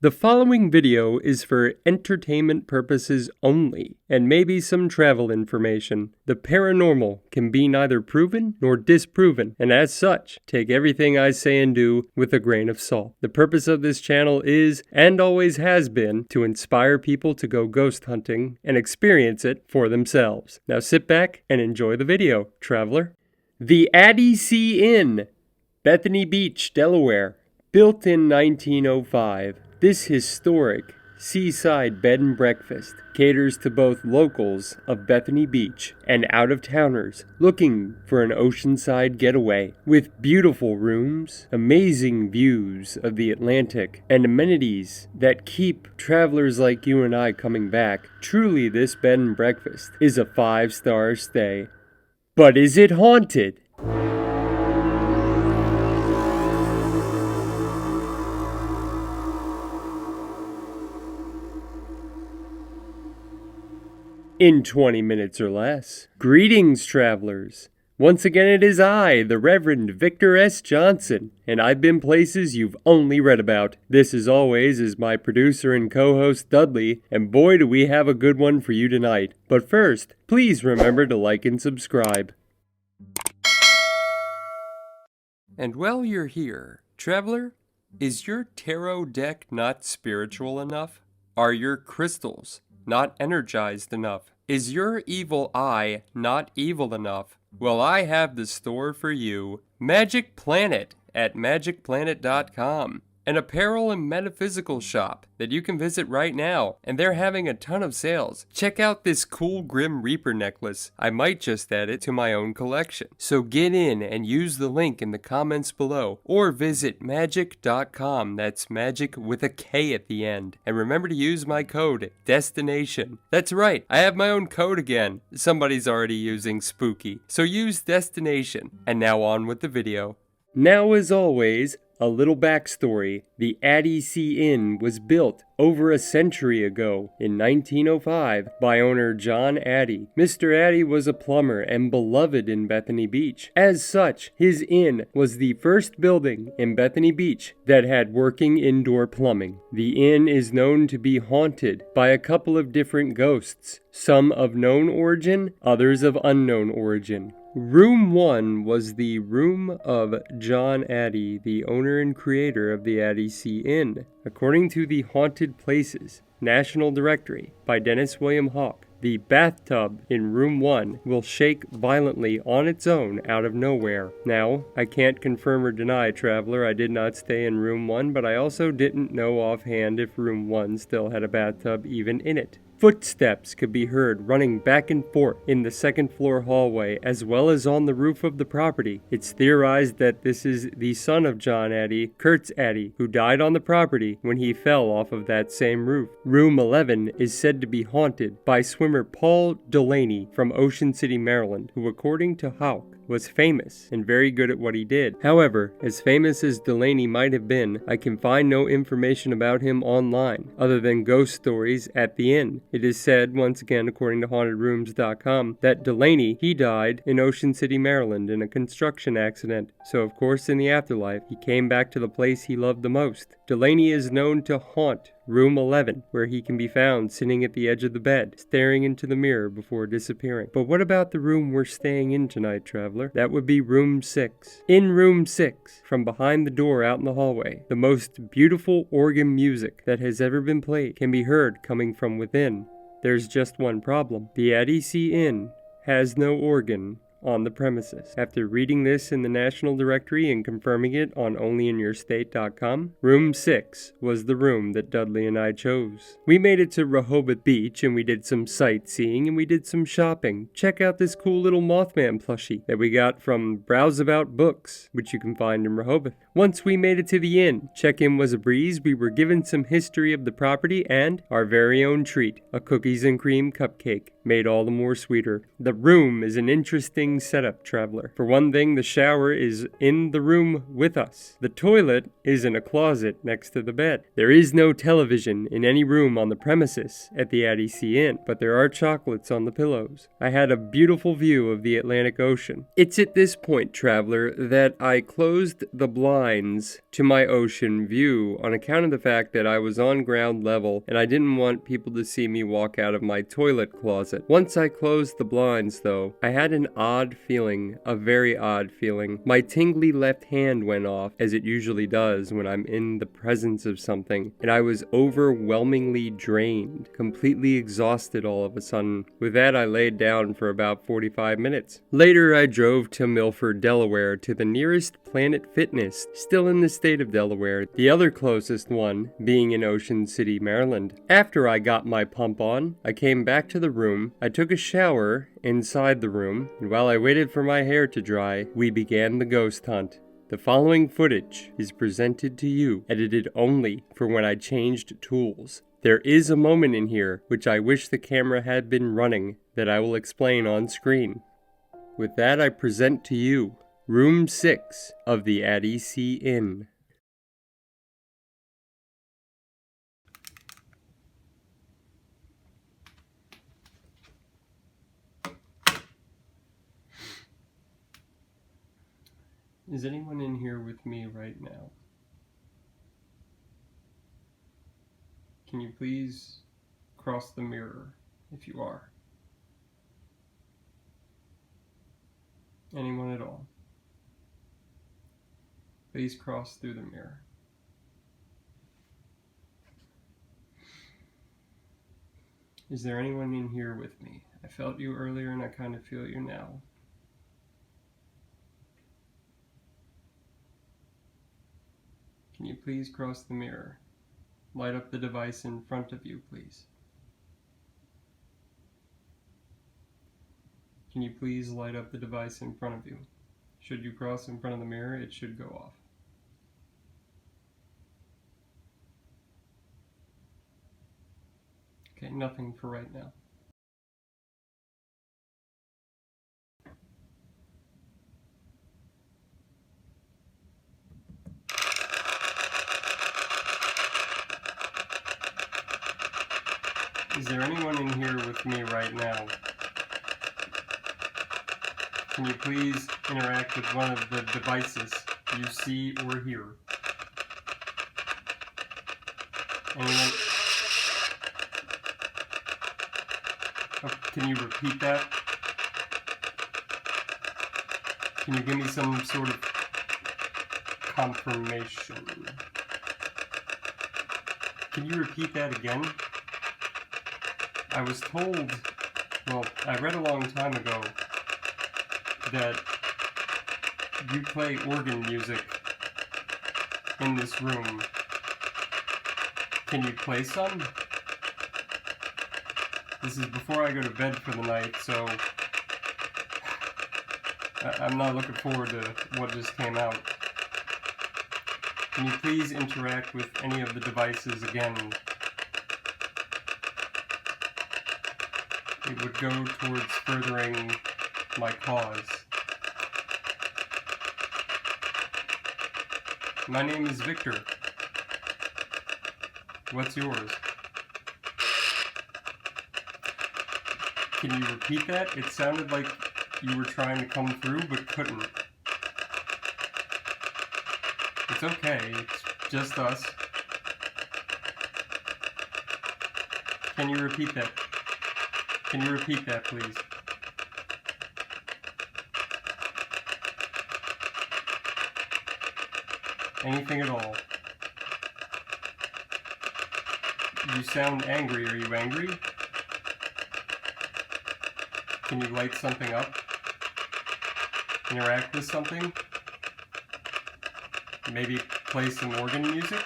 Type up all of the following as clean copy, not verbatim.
The following video is for entertainment purposes only, and maybe some travel information. The paranormal can be neither proven nor disproven, and as such, take everything I say and do with a grain of salt. The purpose of this channel is, and always has been, to inspire people to go ghost hunting and experience it for themselves. Now sit back and enjoy the video, traveler. The Addy Sea Inn, Bethany Beach, Delaware. Built in 1905. This historic seaside bed and breakfast caters to both locals of Bethany Beach and out-of-towners looking for an oceanside getaway. With beautiful rooms, amazing views of the Atlantic, and amenities that keep travelers like you and I coming back, truly this bed and breakfast is a 5-star stay. But is it haunted? In 20 minutes or less. Greetings, travelers. Once again, it is I, the Reverend Victor S. Johnson, and I've been places you've only read about. This, as always, is my producer and co-host Dudley, and boy do we have a good one for you tonight. But first, please remember to like and subscribe. And while you're here, traveler, is your tarot deck not spiritual enough? Are your crystals not energized enough? Is your evil eye not evil enough? Well, I have the store for you. Magic Planet at magicplanet.com. An apparel and metaphysical shop that you can visit right now, and they're having a ton of sales. Check out this cool Grim Reaper necklace. I might just add it to my own collection. So get in and use the link in the comments below, or visit magic.com. That's magic with a K at the end. And remember to use my code, DESTINATION. That's right, I have my own code again. Somebody's already using spooky. So use DESTINATION. And now on with the video. Now, as always, a little backstory. The Addy Sea Inn was built over a century ago in 1905 by owner John Addy. Mr. Addy was a plumber and beloved in Bethany Beach. As such, his inn was the first building in Bethany Beach that had working indoor plumbing. The inn is known to be haunted by a couple of different ghosts, some of known origin, others of unknown origin. Room 1 was the room of John Addy, the owner and creator of the Addy Sea Inn. According to the Haunted Places National Directory by Dennis William Hawk, the bathtub in room 1 will shake violently on its own out of nowhere. Now, I can't confirm or deny, traveler, I did not stay in room 1, but I also didn't know offhand if room 1 still had a bathtub even in it. Footsteps could be heard running back and forth in the second-floor hallway, as well as on the roof of the property. It's theorized that this is the son of John Addy, Kurtz Addy, who died on the property when he fell off of that same roof. Room 11 is said to be haunted by swimmer Paul Delaney from Ocean City, Maryland, who, according to Hawk, was famous and very good at what he did. However, as famous as Delaney might have been, I can find no information about him online, other than ghost stories at the inn. It is said, once again according to hauntedrooms.com, that Delaney, he died in Ocean City, Maryland in a construction accident. So of course in the afterlife, he came back to the place he loved the most. Delaney is known to haunt room 11, where he can be found sitting at the edge of the bed, staring into the mirror before disappearing. But what about the room we're staying in tonight, traveler? That would be room 6. In room 6, from behind the door out in the hallway, the most beautiful organ music that has ever been played can be heard coming from within. There's just one problem. The Addy Sea Inn has no organ on the premises. After reading this in the National Directory and confirming it on onlyinyourstate.com, room 6 was the room that Dudley and I chose. We made it to Rehoboth Beach and we did some sightseeing and we did some shopping. Check out this cool little Mothman plushie that we got from Browse About Books, which you can find in Rehoboth. Once we made it to the inn, check-in was a breeze. We were given some history of the property and our very own treat, a cookies and cream cupcake, made all the more sweeter. The room is an interesting interesting setup, traveler. For one thing, the shower is in the room with us. The toilet is in a closet next to the bed. There is no television in any room on the premises at the Addy Sea Inn, but there are chocolates on the pillows. I had a beautiful view of the Atlantic Ocean. It's at this point, traveler, that I closed the blinds to my ocean view on account of the fact that I was on ground level and I didn't want people to see me walk out of my toilet closet. Once I closed the blinds, though, I had an odd feeling, a very odd feeling. My tingly left hand went off, as it usually does when I'm in the presence of something, and I was overwhelmingly drained, completely exhausted all of a sudden. With that, I laid down for about 45 minutes. Later, I drove to Milford, Delaware, to the nearest Planet Fitness, still in the state of Delaware, the other closest one being in Ocean City, Maryland. After I got my pump on, I came back to the room, I took a shower inside the room, and while I waited for my hair to dry, we began the ghost hunt. The following footage is presented to you, edited only for when I changed tools. There is a moment in here which I wish the camera had been running that I will explain on screen. With that, I present to you Room 6 of the Addy Sea Inn. Is anyone in here with me right now? Can you please cross the mirror if you are? Anyone at all? Please cross through the mirror. Is there anyone in here with me? I felt you earlier and I kind of feel you now. Can you please cross the mirror? Light up the device in front of you, please. Can you please light up the device in front of you? Should you cross in front of the mirror, it should go off. Okay, nothing for right now. Is there anyone in here with me right now? Can you please interact with one of the devices you see or hear? Anyone? Oh, can you repeat that? Can you give me some sort of confirmation? Can you repeat that again? I was told, well, I read a long time ago that you play organ music in this room. Can you play some? This is before I go to bed for the night, so I'm not looking forward to what just came out. Can you please interact with any of the devices again? It would go towards furthering my cause. My name is Victor. What's yours? Can you repeat that? It sounded like you were trying to come through but couldn't. It's okay, it's just us. Can you repeat that? Can you repeat that, please? Anything at all? You sound angry. Are you angry? Can you light something up? Interact with something? Maybe play some organ music?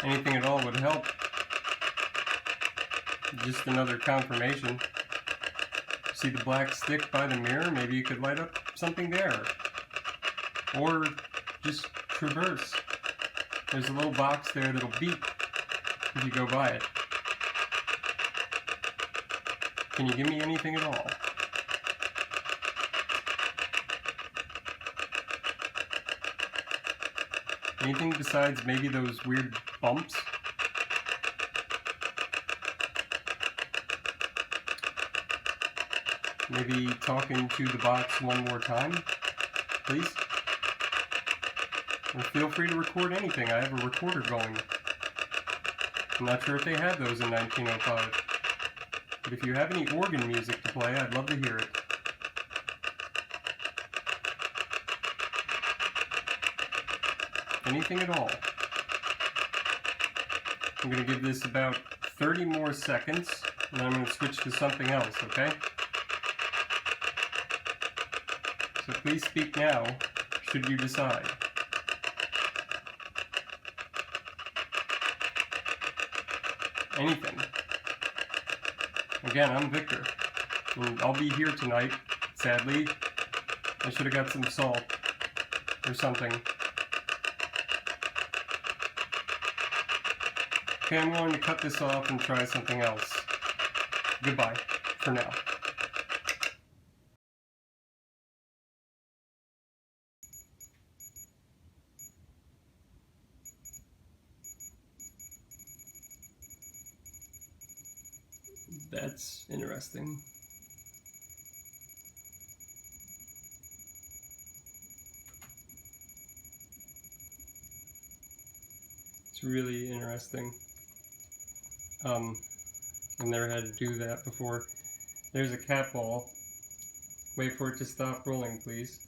Anything at all would help. Just another confirmation. See the black stick by the mirror? Maybe you could light up something there. Or just traverse. There's a little box there that'll beep if you go by it. Can you give me anything at all? Anything besides maybe those weird bumps? Maybe talking to the box one more time, please? Or feel free to record anything. I have a recorder going. I'm not sure if they had those in 1905. But if you have any organ music to play, I'd love to hear it. Anything at all. I'm going to give this about 30 more seconds, and then I'm going to switch to something else, okay? So please speak now, should you decide. Anything. Again, I'm Victor, and I'll be here tonight. Sadly, I should have got some salt or something. Okay, I'm going to cut this off and try something else. Goodbye, for now. That's interesting. It's really interesting. I've never had to do that before. There's a cat ball. Wait for it to stop rolling, please.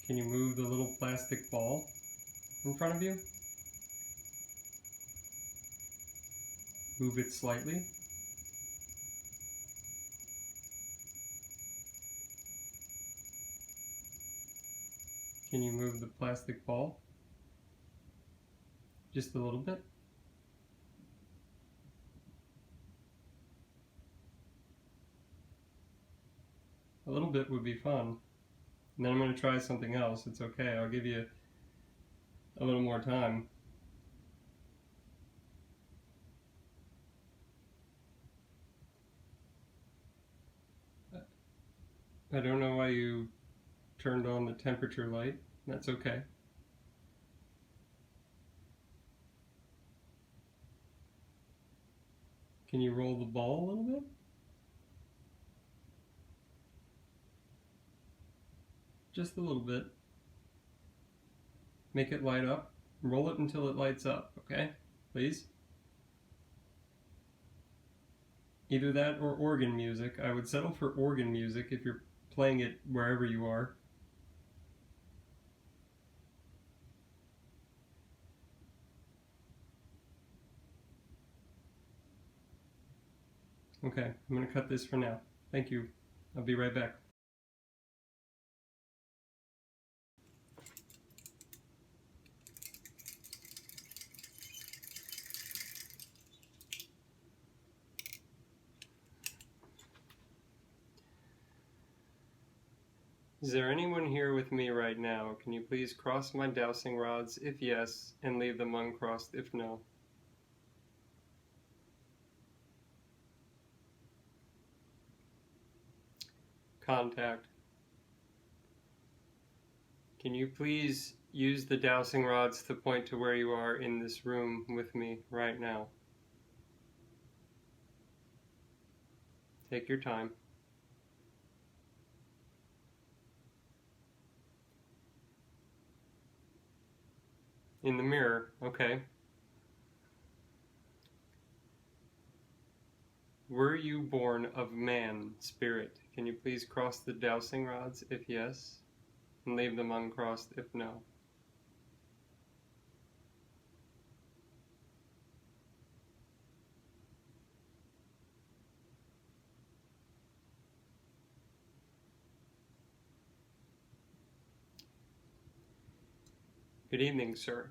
Can you move the little plastic ball in front of you? Move it slightly. Can you move the plastic ball? Just a little bit. A little bit would be fun. And then I'm going to try something else. It's okay. I'll give you a little more time. I don't know why you turned on the temperature light. That's okay. Can you roll the ball a little bit? Just a little bit. Make it light up. Roll it until it lights up, okay? Please? Either that or organ music. I would settle for organ music if you're playing it wherever you are. Okay, I'm going to cut this for now. Thank you. I'll be right back. Is there anyone here with me right now? Can you please cross my dowsing rods if yes, and leave them uncrossed if no? Contact. Can you please use the dowsing rods to point to where you are in this room with me right now? Take your time. In the mirror, okay. Were you born of man, spirit? Can you please cross the dowsing rods if yes, and leave them uncrossed if no? Good evening, sir.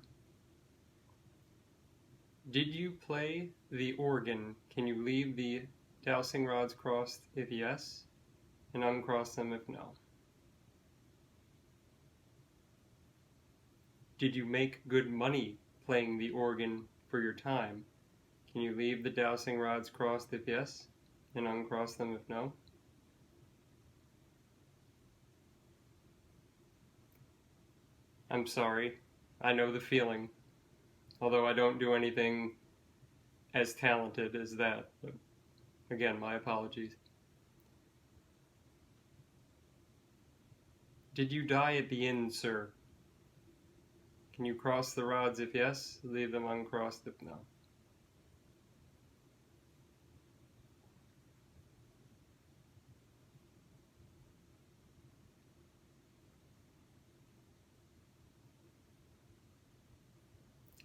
Did you play the organ? Can you leave the dowsing rods crossed if yes, and uncross them if no? Did you make good money playing the organ? for your time. Can you leave the dowsing rods crossed if yes, and uncross them if no? I'm sorry. I know the feeling. Although I don't do anything as talented as that. But again, my apologies. Did you die at the inn, sir? Can you cross the rods if yes, leave them uncrossed if no?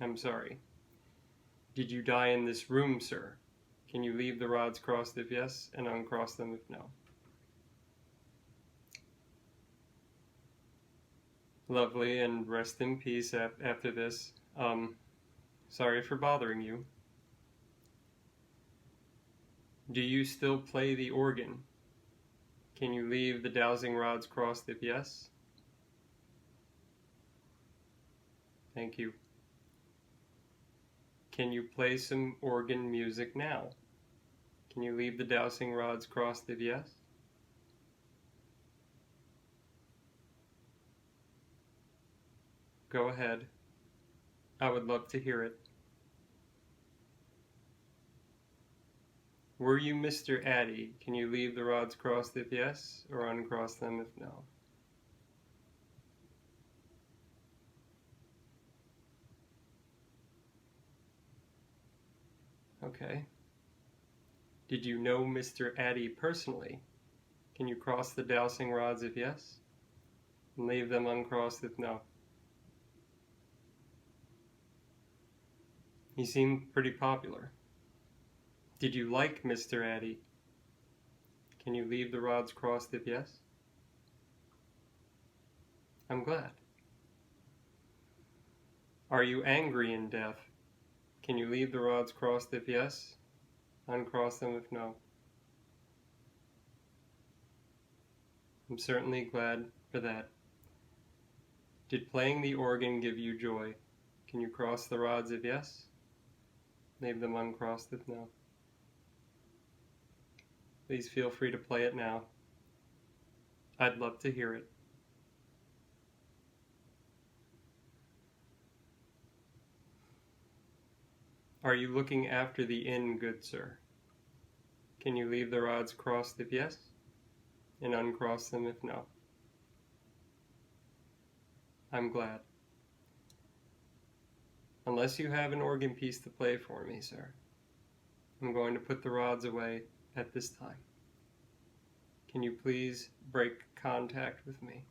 I'm sorry. Did you die in this room, sir? Can you leave the rods crossed if yes, and uncross them if no? Lovely, and rest in peace after this. Sorry for bothering you. Do you still play the organ? Can you leave the dowsing rods crossed if yes? Thank you. Can you play some organ music now? Can you leave the dowsing rods crossed if yes? Go ahead. I would love to hear it. Were you Mr. Addy? Can you leave the rods crossed if yes, or uncross them if no? Okay. Did you know Mr. Addy personally? Can you cross the dowsing rods if yes, and leave them uncrossed if no? He seemed pretty popular. Did you like Mr. Addy? Can you leave the rods crossed if yes? I'm glad. Are you angry in death? Can you leave the rods crossed if yes, uncross them if no? I'm certainly glad for that. Did playing the organ give you joy? Can you cross the rods if yes? Leave them uncrossed if no. Please feel free to play it now. I'd love to hear it. Are you looking after the inn, good sir? Can you leave the rods crossed if yes, and uncross them if no? I'm glad. Unless you have an organ piece to play for me, sir, I'm going to put the rods away at this time. Can you please break contact with me?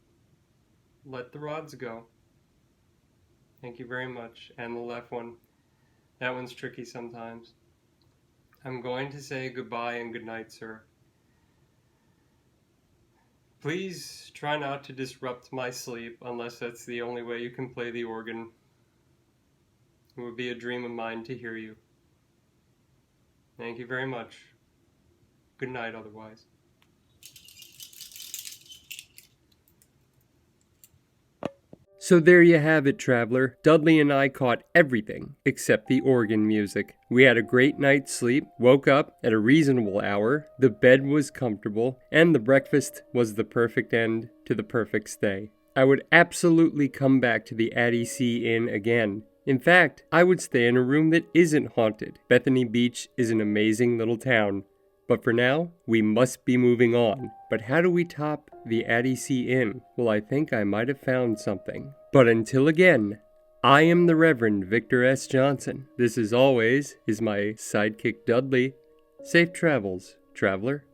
Let the rods go. Thank you very much. And the left one. That one's tricky sometimes. I'm going to say goodbye and good night, sir. Please try not to disrupt my sleep unless that's the only way you can play the organ. It would be a dream of mine to hear you. Thank you very much. Good night otherwise. So there you have it, traveler. Dudley and I caught everything except the organ music. We had a great night's sleep, woke up at a reasonable hour, the bed was comfortable, and the breakfast was the perfect end to the perfect stay. I would absolutely come back to the Addy Sea Inn again. In fact, I would stay in a room that isn't haunted. Bethany Beach is an amazing little town. But for now, we must be moving on. But how do we top the Addy Sea Inn? Well, I think I might have found something. But until again, I am the Reverend Victor S. Johnson. This, as always, is my sidekick Dudley. Safe travels, traveler.